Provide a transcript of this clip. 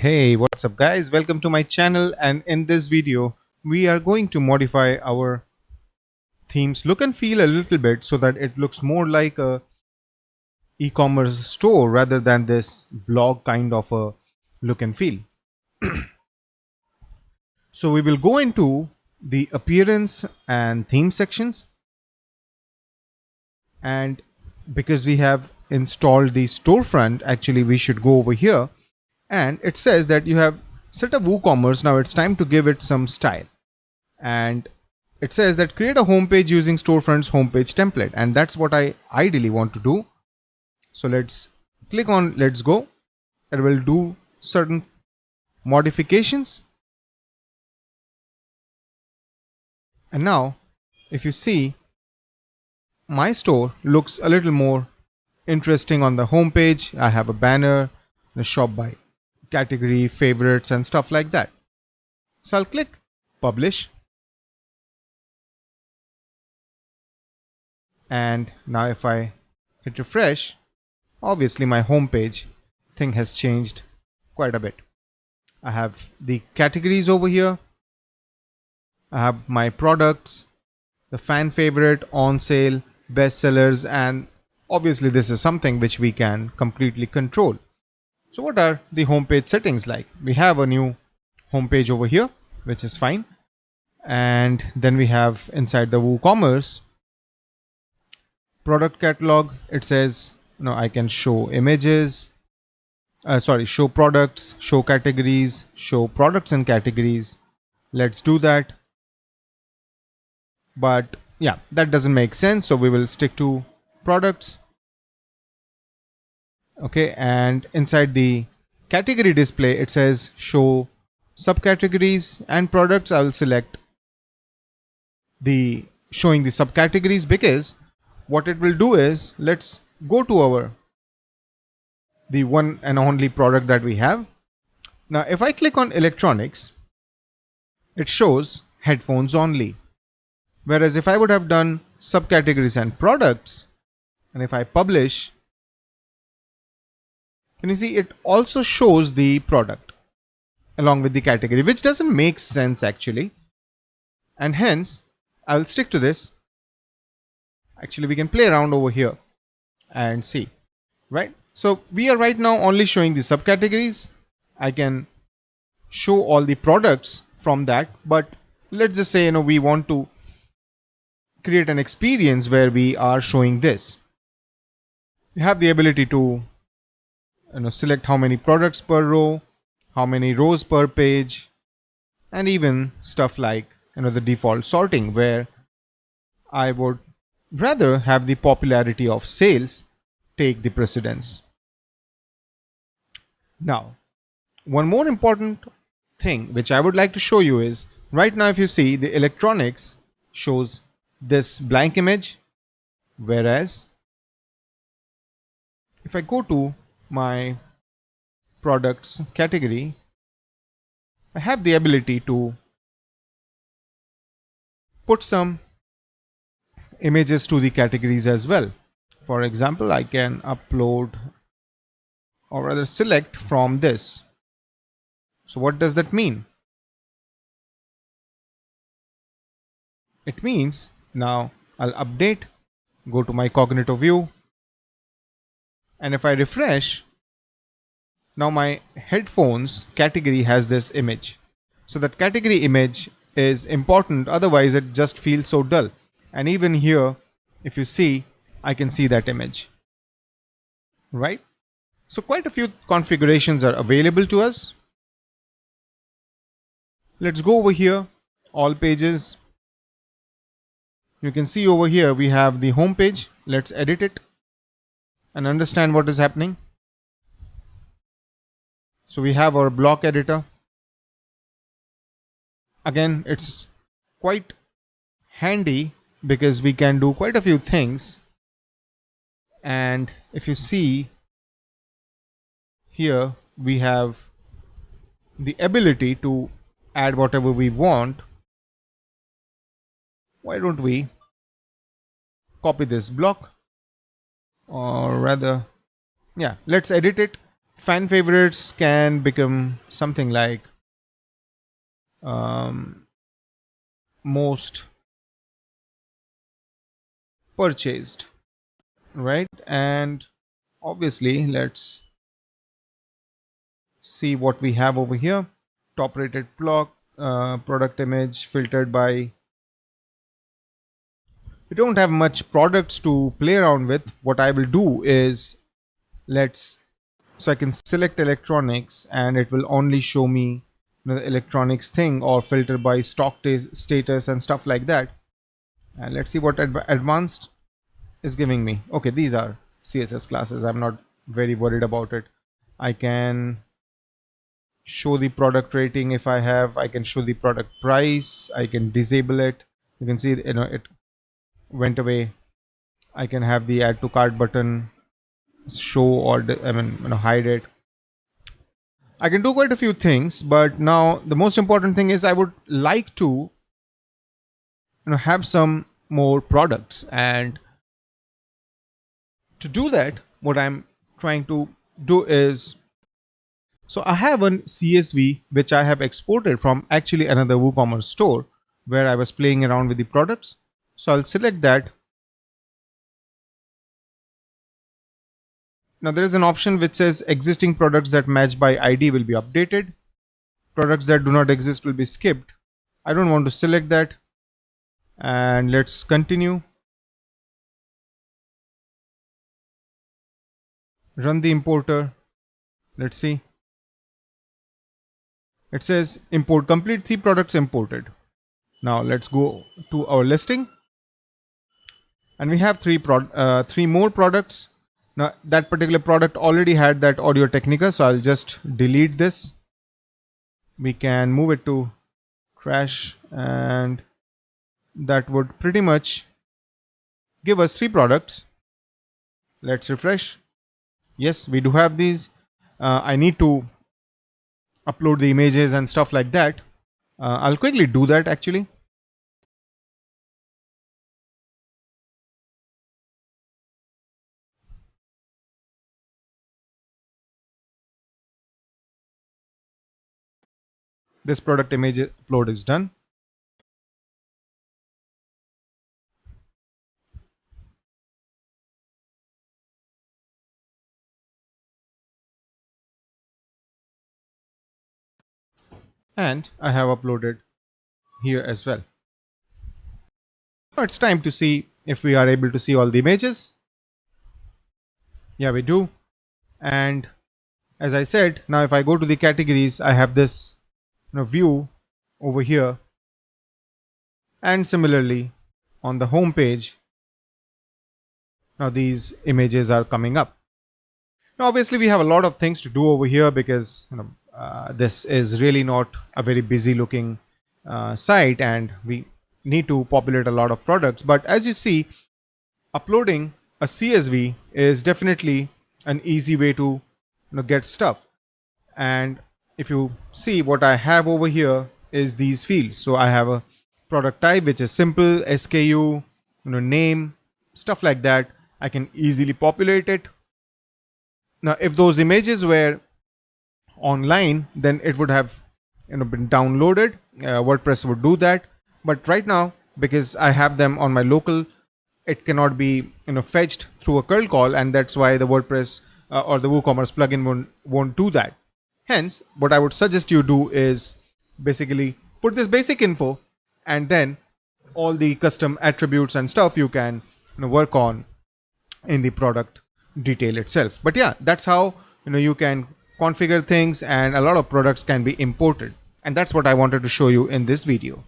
Hey, what's up guys? Welcome to my channel, and in this video we are going to modify our themes look and feel a little bit so that it looks more like a e-commerce store rather than this blog kind of a look and feel. So we will go into the appearance and theme sections, and because we have installed the storefront, actually we should go over here, and it says that you have set up WooCommerce. Now it's time to give it some style, and it says that create a homepage using storefront's homepage template, and that's what I ideally want to do. So let's click on let's go. It will do certain modifications, and now if you see, my store looks a little more interesting on the homepage. I have a banner, a shop by category, favorites, and stuff like that. So I'll click publish, and now if I hit refresh, obviously my homepage thing has changed quite a bit. I have the categories over here, I have my products, the fan favorite, on sale, bestsellers, and obviously this is something which we can completely control. So what are the homepage settings like? We have a new homepage over here, which is fine. And then we have inside the WooCommerce product catalog, it says, I can show images, show products, show categories, show products and categories. Let's do that. But yeah, that doesn't make sense. So we will stick to products. Okay, and inside the category display, it says show subcategories and products. I will select the showing the subcategories, because what it will do is, let's go to the one and only product that we have. Now if I click on electronics, it shows headphones only. Whereas if I would have done subcategories and products, and if I publish, can you see it also shows the product along with the category, which doesn't make sense actually. And hence I'll stick to this. Actually, we can play around over here and see, right? So we are right now only showing the subcategories. I can show all the products from that, but let's just say, we want to create an experience where we are showing this. You have the ability to select how many products per row, how many rows per page, and even stuff like the default sorting, where I would rather have the popularity of sales take the precedence. Now, one more important thing which I would like to show you is, right now if you see, the electronics shows this blank image, whereas if I go to my products category, I have the ability to put some images to the categories as well. For example, I can upload, or rather select from this. So what does that mean? It means now I'll update, go to my cognitive view, and if I refresh, now my headphones category has this image. So that category image is important, otherwise it just feels so dull. And even here, if you see, I can see that image, right? So quite a few configurations are available to us. Let's go over here, all pages. You can see over here we have the home page. Let's edit it and understand what is happening. So we have our block editor. Again, it's quite handy because we can do quite a few things. And if you see here, we have the ability to add whatever we want. Why don't we copy this block, or rather, yeah, let's edit it fan favorites can become something like um, most purchased, right? And obviously, let's see what we have over here. Top rated block, product image filtered by. We don't have much products to play around with. What I will do is let's so I can select electronics and it will only show me the electronics thing, or filter by stock status and stuff like that. And let's see what advanced is giving me. Okay, these are CSS classes. I'm not very worried about it. I can show the product rating if I have. I can show the product price. I can disable it. You can see it went away. I can have the add to cart button show, or hide it. I can do quite a few things, but now the most important thing is I would like to have some more products. And to do that, what I'm trying to do is, so I have an CSV which I have exported from actually another WooCommerce store where I was playing around with the products. So I'll select that. Now there is an option which says existing products that match by ID will be updated. Products that do not exist will be skipped. I don't want to select that. And let's continue. Run the importer. Let's see. It says import complete, 3 products imported. Now let's go to our listing. And we have 3 more products. Now that particular product already had that Audio Technica, so I'll just delete this. We can move it to crash, and that would pretty much give us 3 products. Let's refresh. Yes, we do have these. I need to upload the images and stuff like that. I'll quickly do that actually. This product image upload is done. And I have uploaded here as well. Now it's time to see if we are able to see all the images. Yeah, we do. And as I said, now if I go to the categories, I have this view over here. And similarly, on the home page, now these images are coming up. Now obviously we have a lot of things to do over here because this is really not a very busy looking site, and we need to populate a lot of products. But as you see, uploading a CSV is definitely an easy way to get stuff. And if you see, what I have over here is these fields. So I have a product type which is simple, SKU, name, stuff like that. I can easily populate it. Now if those images were online, then it would have been downloaded. WordPress would do that, but right now, because I have them on my local, it cannot be fetched through a curl call, and that's why the WordPress or the WooCommerce plugin won't do that. Hence, what I would suggest you do is basically put this basic info, and then all the custom attributes and stuff you can work on in the product detail itself. But yeah, that's how you can configure things, and a lot of products can be imported. And that's what I wanted to show you in this video.